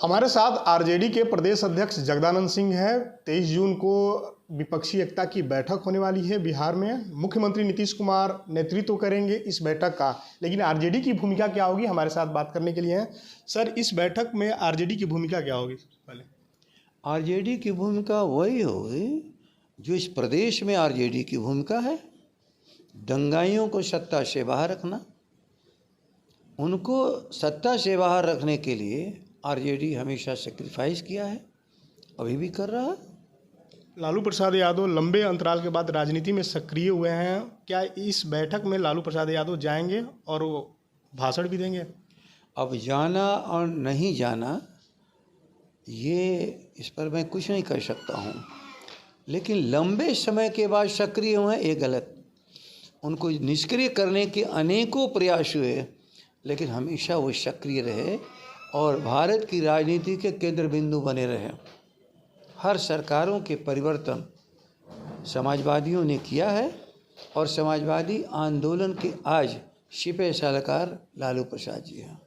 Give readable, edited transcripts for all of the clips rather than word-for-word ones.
हमारे साथ आरजेडी के प्रदेश अध्यक्ष जगदानंद सिंह हैं। 23 जून को विपक्षी एकता की बैठक होने वाली है बिहार में। मुख्यमंत्री नीतीश कुमार नेतृत्व करेंगे इस बैठक का, लेकिन आरजेडी की भूमिका क्या होगी, हमारे साथ बात करने के लिए हैं। सर, इस बैठक में आरजेडी की भूमिका क्या होगी? पहले आरजेडी की भूमिका वही होगी जो इस प्रदेश में आरजेडी की भूमिका है, दंगाइयों को सत्ता से बाहर रखना। उनको सत्ता से बाहर रखने के लिए आरजेडी हमेशा सेक्रीफाइस किया है, अभी भी कर रहा है। लालू प्रसाद यादव लंबे अंतराल के बाद राजनीति में सक्रिय हुए हैं। क्या इस बैठक में लालू प्रसाद यादव जाएंगे और वो भाषण भी देंगे? अब जाना और नहीं जाना ये इस पर मैं कुछ नहीं कर सकता हूँ, लेकिन लंबे समय के बाद सक्रिय हुए ये गलत। उनको निष्क्रिय करने के अनेकों प्रयास हुए, लेकिन हमेशा वो सक्रिय रहे और भारत की राजनीति के केंद्र बिंदु बने रहे। हर सरकारों के परिवर्तन समाजवादियों ने किया है और समाजवादी आंदोलन के आज सिपह सलाहकार लालू प्रसाद जी हैं।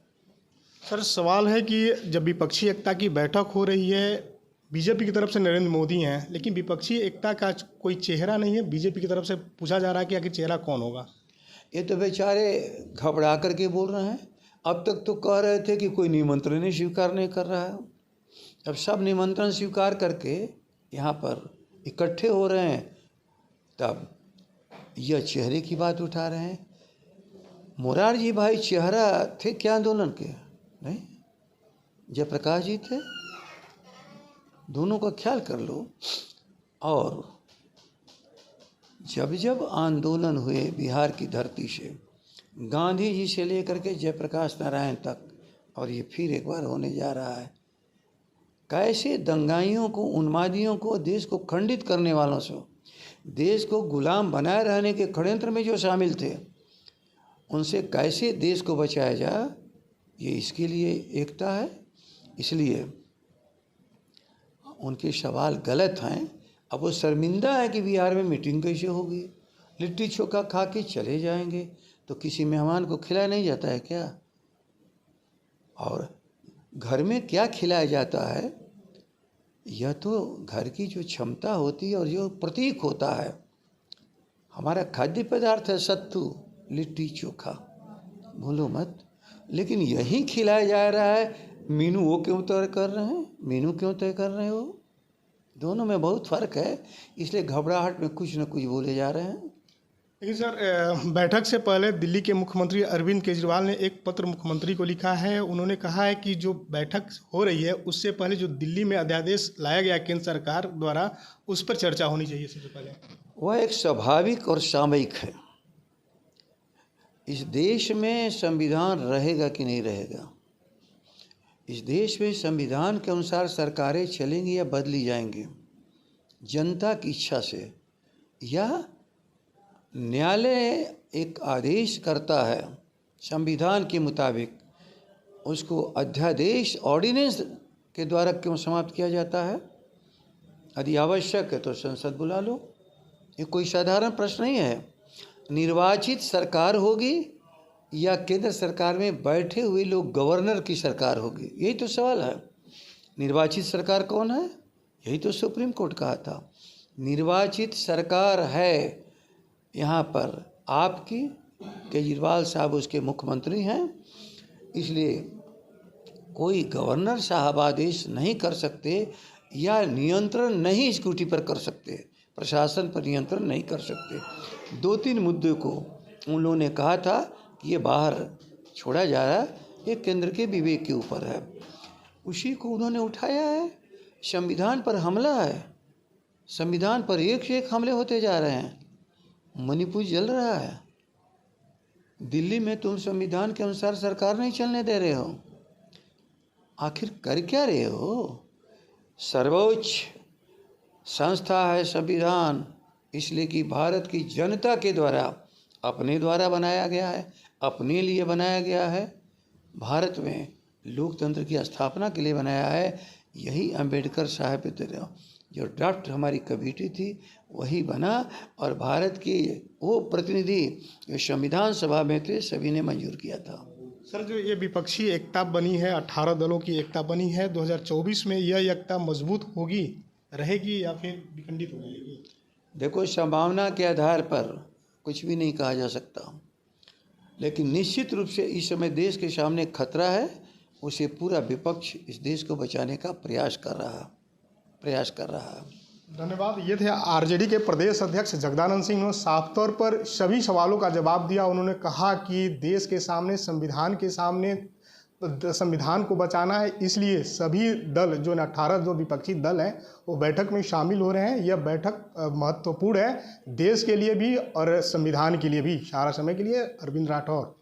सर, सवाल है कि जब विपक्षी एकता की बैठक हो रही है, बीजेपी की तरफ से नरेंद्र मोदी हैं, लेकिन विपक्षी एकता का कोई चेहरा नहीं है। बीजेपी की तरफ से पूछा जा रहा है कि आखिर चेहरा कौन होगा? ये तो बेचारे घबरा करके बोल रहे हैं। अब तक तो कह रहे थे कि कोई निमंत्रण ही स्वीकार नहीं कर रहा है। अब सब निमंत्रण स्वीकार करके यहाँ पर इकट्ठे हो रहे हैं, तब यह चेहरे की बात उठा रहे हैं। मोरारजी भाई चेहरा थे क्या आंदोलन के? नहीं, जयप्रकाश जी थे। दोनों का ख्याल कर लो। और जब जब आंदोलन हुए बिहार की धरती से, गांधी जी से लेकर के जयप्रकाश नारायण तक, और ये फिर एक बार होने जा रहा है, कैसे दंगाइयों को, उन्मादियों को, देश को खंडित करने वालों से, देश को गुलाम बनाए रहने के षड्यंत्र में जो शामिल थे, उनसे कैसे देश को बचाया जाए, ये इसके लिए एकता है। इसलिए उनके सवाल गलत हैं। अब वो शर्मिंदा है कि बिहार में मीटिंग कैसे होगी, लिट्टी चोखा खा के चले जाएंगे, तो किसी मेहमान को खिलाया नहीं जाता है क्या? और घर में क्या खिलाया जाता है, यह तो घर की जो क्षमता होती है और जो प्रतीक होता है। हमारा खाद्य पदार्थ है सत्तू, लिट्टी चोखा, भूलो मत। लेकिन यही खिलाया जा रहा है। मीनू वो क्यों तय कर रहे हैं? मीनू क्यों तय कर रहे हो? दोनों में बहुत फ़र्क है, इसलिए घबराहट में कुछ न कुछ बोले जा रहे हैं। लेकिन सर, बैठक से पहले दिल्ली के मुख्यमंत्री अरविंद केजरीवाल ने एक पत्र मुख्यमंत्री को लिखा है। उन्होंने कहा है कि जो बैठक हो रही है उससे पहले जो दिल्ली में अध्यादेश लाया गया केंद्र सरकार द्वारा, उस पर चर्चा होनी चाहिए सबसे पहले। वह एक स्वाभाविक और सामयिक है। इस देश में संविधान रहेगा कि नहीं रहेगा, इस देश में संविधान के अनुसार सरकारें चलेंगी या बदली जाएंगी, जनता की इच्छा से, या न्यायालय एक आदेश करता है संविधान के मुताबिक, उसको अध्यादेश ऑर्डिनेंस के द्वारा क्यों समाप्त किया जाता है? यदि आवश्यक है तो संसद बुला लो। ये कोई साधारण प्रश्न नहीं है। निर्वाचित सरकार होगी या केंद्र सरकार में बैठे हुए लोग गवर्नर की सरकार होगी, यही तो सवाल है। निर्वाचित सरकार कौन है? यही तो सुप्रीम कोर्ट कहा था। निर्वाचित सरकार है यहाँ पर आपकी, केजरीवाल साहब उसके मुख्यमंत्री हैं, इसलिए कोई गवर्नर साहब आदेश नहीं कर सकते या नियंत्रण नहीं स्कूटी पर कर सकते, प्रशासन पर नियंत्रण नहीं कर सकते। 2-3 मुद्दे को उन लोगों ने कहा था कि ये बाहर छोड़ा जा रहा है, ये केंद्र के विवेक के ऊपर है, उसी को उन्होंने उठाया है। संविधान पर हमला है, संविधान पर एक से एक हमले होते जा रहे हैं। मणिपुर जल रहा है, दिल्ली में तुम संविधान के अनुसार सरकार नहीं चलने दे रहे हो, आखिर कर क्या रहे हो? सर्वोच्च संस्था है संविधान, इसलिए कि भारत की जनता के द्वारा, अपने द्वारा बनाया गया है, अपने लिए बनाया गया है। भारत में लोकतंत्र की स्थापना के लिए बनाया है। यही अंबेडकर साहब के तरह जो ड्राफ्ट हमारी कमेटी थी वही बना, और भारत की वो प्रतिनिधि जो संविधान सभा में थे सभी ने मंजूर किया था। सर, जो ये विपक्षी एकता बनी है, 18 दलों की एकता बनी है, 2024 में यह एकता मजबूत होगी, रहेगी या फिर विखंडित हो जाएगी? देखो, संभावना के आधार पर कुछ भी नहीं कहा जा सकता, लेकिन निश्चित रूप से इस समय देश के सामने खतरा है। उसे पूरा विपक्ष इस देश को बचाने का प्रयास कर रहा है। धन्यवाद। ये थे आरजेडी के प्रदेश अध्यक्ष जगदानंद सिंह। ने साफ तौर पर सभी सवालों का जवाब दिया। उन्होंने कहा कि देश के सामने, संविधान के सामने, संविधान को बचाना है, इसलिए सभी दल जो 18 जो विपक्षी दल हैं वो बैठक में शामिल हो रहे हैं। यह बैठक महत्वपूर्ण है देश के लिए भी और संविधान के लिए भी। सारा समय के लिए अरविंद राठौर।